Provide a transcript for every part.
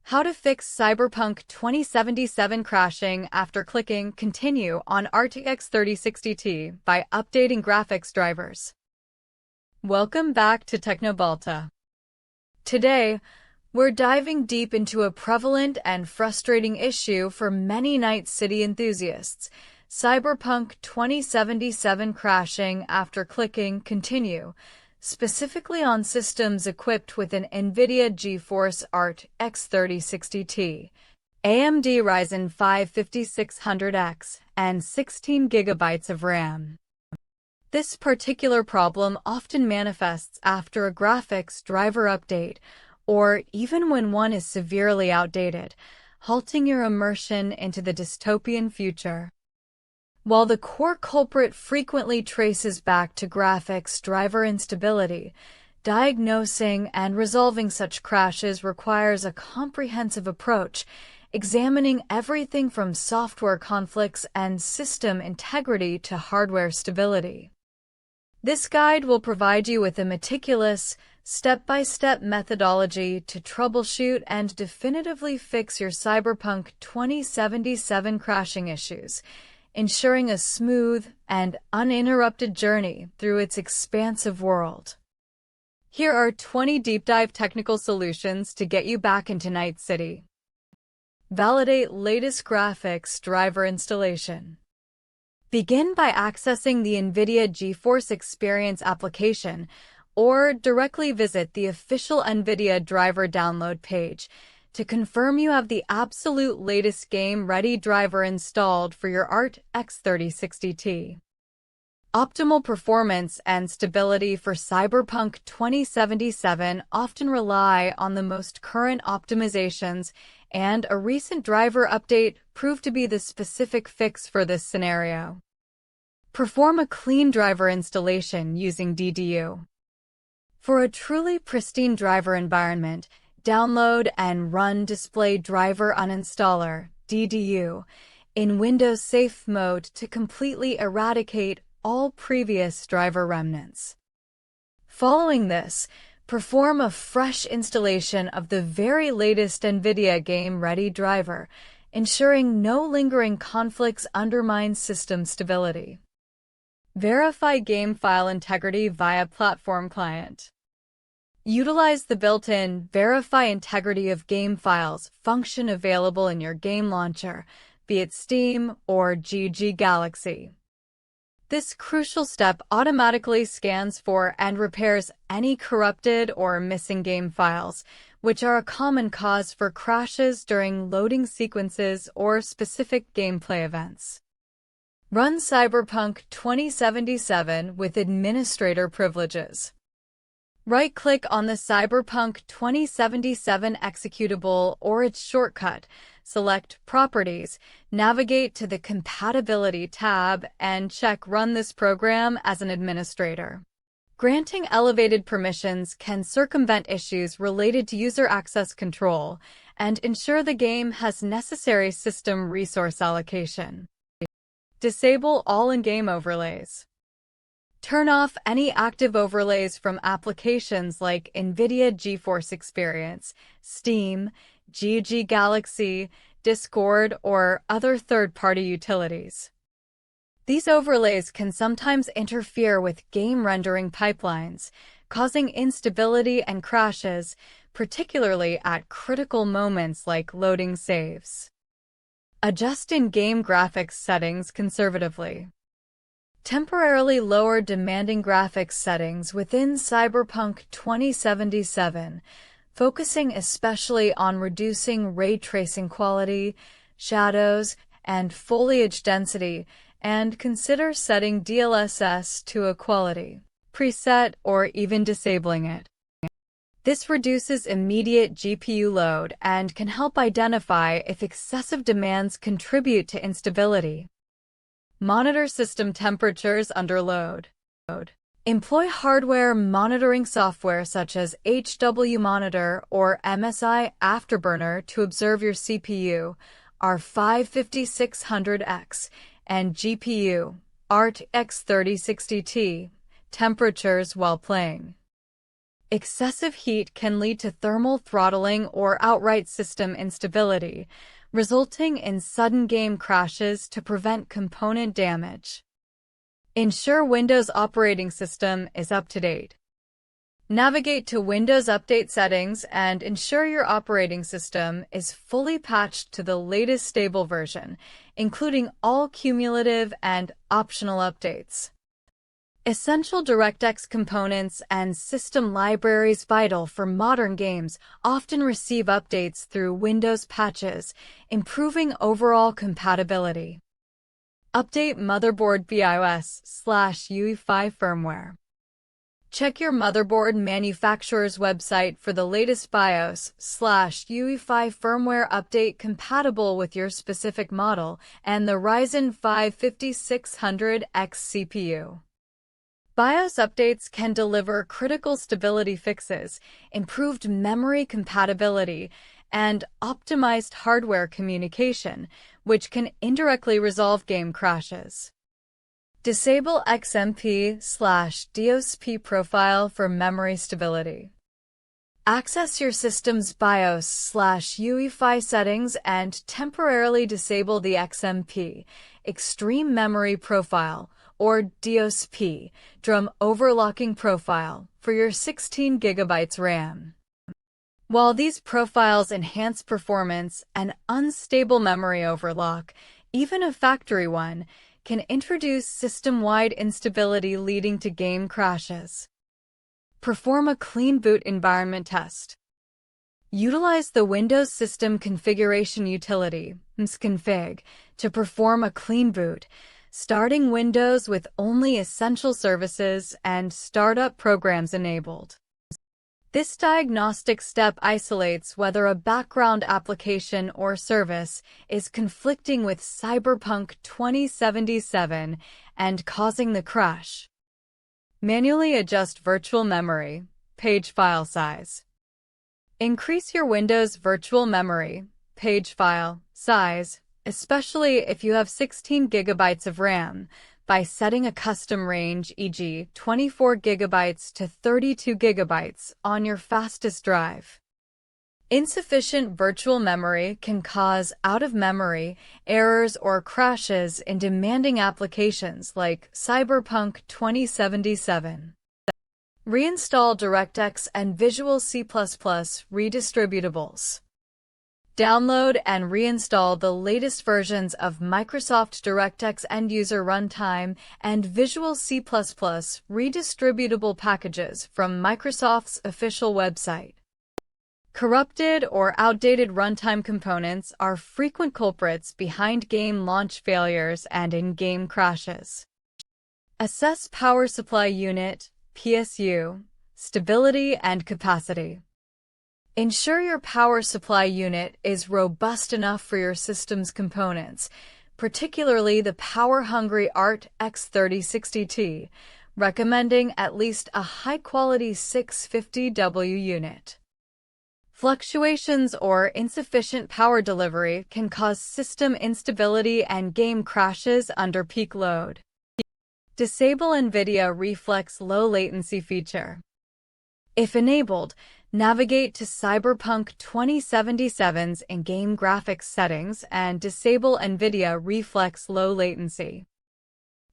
How to fix Cyberpunk 2077 crashing after clicking Continue on RTX 3060 Ti by updating graphics drivers. Welcome back to Technobalta. Today, we're diving deep into a prevalent and frustrating issue for many Night City enthusiasts: Cyberpunk 2077 crashing after clicking Continue, specifically on systems equipped with an NVIDIA GeForce RTX 3060 Ti, AMD Ryzen 5 5600X, and 16 GB of RAM. This particular problem often manifests after a graphics driver update, or even when one is severely outdated, halting your immersion into the dystopian future. While the core culprit frequently traces back to graphics driver instability, diagnosing and resolving such crashes requires a comprehensive approach, examining everything from software conflicts and system integrity to hardware stability. This guide will provide you with a meticulous, step-by-step methodology to troubleshoot and definitively fix your Cyberpunk 2077 crashing issues, ensuring a smooth and uninterrupted journey through its expansive world. Here are 20 deep-dive technical solutions to get you back into Night City. Validate latest graphics driver installation. Begin by accessing the NVIDIA GeForce Experience application, or directly visit the official NVIDIA driver download page to confirm you have the absolute latest Game Ready driver installed for your RTX 3060 Ti. Optimal performance and stability for Cyberpunk 2077 often rely on the most current optimizations, and a recent driver update proved to be the specific fix for this scenario. Perform a clean driver installation using DDU. For a truly pristine driver environment, download and run Display Driver Uninstaller (DDU) in Windows Safe mode to completely eradicate all previous driver remnants. Following this, perform a fresh installation of the very latest NVIDIA Game Ready Driver, ensuring no lingering conflicts undermine system stability. Verify game file integrity via Platform Client. Utilize the built-in Verify Integrity of Game Files function available in your game launcher, be it Steam or GG Galaxy. This crucial step automatically scans for and repairs any corrupted or missing game files, which are a common cause for crashes during loading sequences or specific gameplay events. Run Cyberpunk 2077 with administrator privileges. Right-click on the Cyberpunk 2077 executable or its shortcut, select Properties, navigate to the Compatibility tab, and check Run this program as an administrator. Granting elevated permissions can circumvent issues related to user access control and ensure the game has necessary system resource allocation. Disable all in-game overlays. Turn off any active overlays from applications like NVIDIA GeForce Experience, Steam, GG Galaxy, Discord, or other third-party utilities. These overlays can sometimes interfere with game rendering pipelines, causing instability and crashes, particularly at critical moments like loading saves. Adjust in-game graphics settings conservatively. Temporarily lower demanding graphics settings within Cyberpunk 2077, focusing especially on reducing ray tracing quality, shadows, and foliage density, and consider setting DLSS to a quality preset or even disabling it. This reduces immediate GPU load and can help identify if excessive demands contribute to instability. Monitor system temperatures under load. Employ hardware monitoring software such as HW Monitor or MSI Afterburner to observe your CPU, R5 5600X, and GPU, RTX 3060 Ti, temperatures while playing. Excessive heat can lead to thermal throttling or outright system instability, resulting in sudden game crashes to prevent component damage. Ensure Windows operating system is up to date. Navigate to Windows Update settings and ensure your operating system is fully patched to the latest stable version, including all cumulative and optional updates. Essential DirectX components and system libraries vital for modern games often receive updates through Windows patches, improving overall compatibility. Update Motherboard BIOS/UEFI firmware. Check your motherboard manufacturer's website for the latest BIOS/UEFI firmware update compatible with your specific model and the Ryzen 5 5600X CPU. BIOS updates can deliver critical stability fixes, improved memory compatibility, and optimized hardware communication, which can indirectly resolve game crashes. Disable XMP/DOCP profile for memory stability. Access your system's BIOS/UEFI settings and temporarily disable the XMP, Extreme Memory Profile, or DOCP, drum overlocking profile, for your 16 GB RAM. While these profiles enhance performance, an unstable memory overlock, even a factory one, can introduce system-wide instability leading to game crashes. Perform a clean boot environment test. Utilize the Windows System Configuration utility, msconfig, to perform a clean boot, starting Windows with only essential services and startup programs enabled. This diagnostic step isolates whether a background application or service is conflicting with Cyberpunk 2077 and causing the crash. Manually adjust virtual memory, page file size. Increase your Windows virtual memory, page file size, especially if you have 16 GB of RAM, by setting a custom range, e.g. 24 GB to 32 GB, on your fastest drive. Insufficient virtual memory can cause out-of-memory errors or crashes in demanding applications like Cyberpunk 2077. Reinstall DirectX and Visual C++ Redistributables. Download and reinstall the latest versions of Microsoft DirectX End-User Runtime and Visual C++ Redistributable packages from Microsoft's official website. Corrupted or outdated runtime components are frequent culprits behind game launch failures and in-game crashes. Assess Power Supply Unit, PSU, stability and capacity. Ensure your power supply unit is robust enough for your system's components, particularly the power-hungry RTX 3060Ti, recommending at least a high-quality 650W unit. Fluctuations or insufficient power delivery can cause system instability and game crashes under peak load. Disable NVIDIA Reflex low latency feature. If enabled, navigate to Cyberpunk 2077's in-game graphics settings and disable NVIDIA Reflex low latency.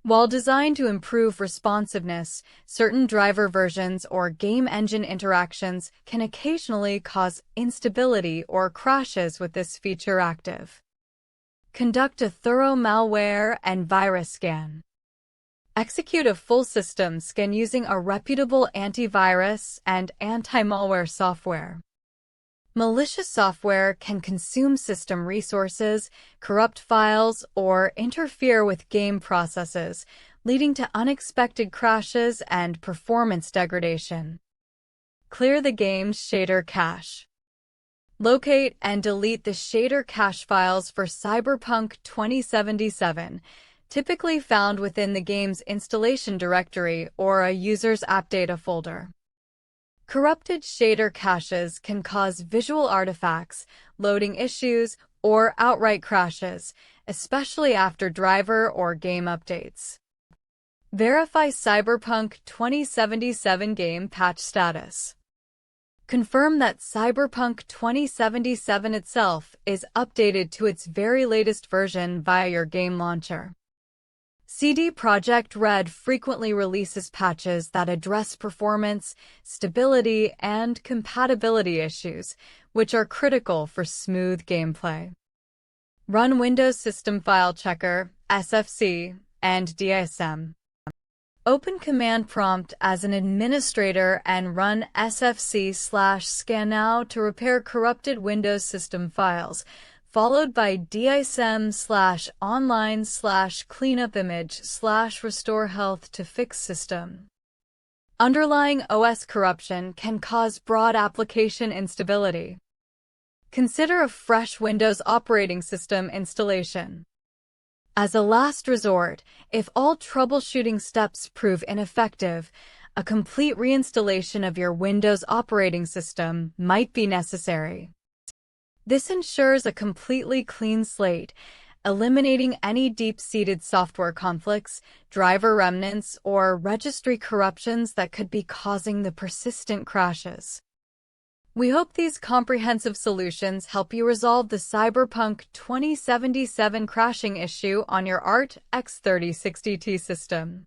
While designed to improve responsiveness, certain driver versions or game engine interactions can occasionally cause instability or crashes with this feature active. Conduct a thorough malware and virus scan. Execute a full system scan using a reputable antivirus and anti-malware software. Malicious software can consume system resources, corrupt files, or interfere with game processes, leading to unexpected crashes and performance degradation. Clear the game's shader cache. Locate and delete the shader cache files for Cyberpunk 2077, typically found within the game's installation directory or a user's app data folder. Corrupted shader caches can cause visual artifacts, loading issues, or outright crashes, especially after driver or game updates. Verify Cyberpunk 2077 game patch status. Confirm that Cyberpunk 2077 itself is updated to its very latest version via your game launcher. CD Projekt Red frequently releases patches that address performance, stability, and compatibility issues, which are critical for smooth gameplay. Run Windows System File Checker, SFC, and DISM. Open Command Prompt as an administrator and run sfc/scannow to repair corrupted Windows system files, followed by dism/online/cleanupimage/restore health to fix system. Underlying OS corruption can cause broad application instability. Consider a fresh Windows operating system installation. As a last resort, if all troubleshooting steps prove ineffective, a complete reinstallation of your Windows operating system might be necessary. This ensures a completely clean slate, eliminating any deep-seated software conflicts, driver remnants, or registry corruptions that could be causing the persistent crashes. We hope these comprehensive solutions help you resolve the Cyberpunk 2077 crashing issue on your RTX 3060 system.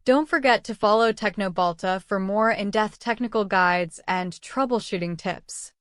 Don't forget to follow Technobalta for more in-depth technical guides and troubleshooting tips.